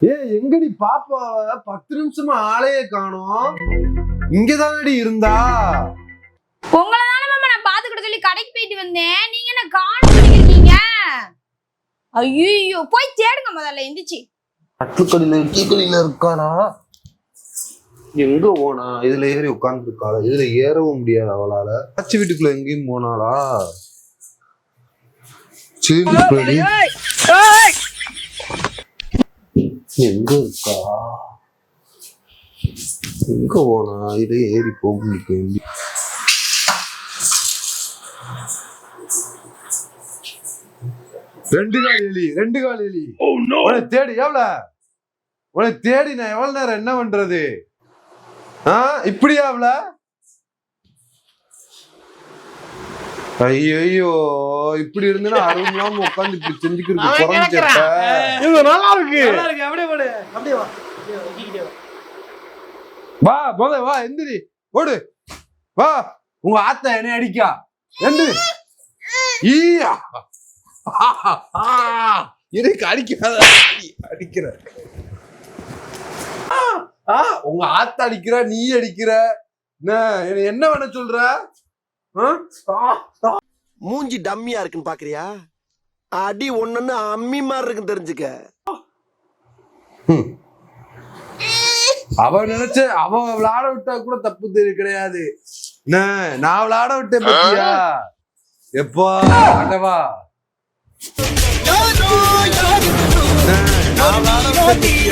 எங்கடி பாப்பாவ 10 நிமிஷமா ஆளையே காணோம். இங்கதானடி இருந்தா? உங்களை தானே மாமா நான் பாத்துக்கிட்ட சொல்லி கடைக்கு போயிட்டு வந்தேன். நீங்க என்ன காணோம் பண்ணிருக்கீங்க? ஐயோ போய் தேடுங்க முதல்ல எந்திரிச்சு. அட்டுக்கடியில கீக்கடியில இருக்கானா? எங்க போனா? இதுல ஏறி உட்கார்ந்து இருக்காளா? இதுல ஏறவும் முடியாது அவளால. ஆச்சி வீட்டுக்குள்ள எங்கேயும் போனாளா? எங்க இருக்கா? எங்க போனா? இதுல ஏறி போக முடியும். ரெண்டு கால் எலி உன்னை தேடி உன்னை தேடி நான் எவ்வளவு நேரம் என்ன பண்றது? இப்படியா அவள? ஐயோ இப்படி இருந்தா அருமையாம உட்காந்து இப்படி செஞ்சுக்கிறது குறைஞ்சிட்ட. நல்லா இருக்கு. வா போத வா எந்திரி ஓடு வா. உங்க ஆத்தா என்ன அடிக்கா? எந்திரி. ஈயா எனக்கு அடிக்காத அடிக்கிற. உங்க ஆத்தா அடிக்கிற, நீ அடிக்கிற. என்ன வேண சொல்ற? மூஞ்சி டம்மியா இருக்குன்னு பாக்குறியா? அடி ஒண்ணு அம்மி மாதிரி இருக்குன்னு தெரிஞ்சுக்க. அவ நினைச்ச அவ விளையாட விட்டா கூட தப்பு கிடையாது. நான் விளையாட விட்டேன் பத்தியா? எப்பா ஆண்டவா நான் விளையாட விட்டேன்.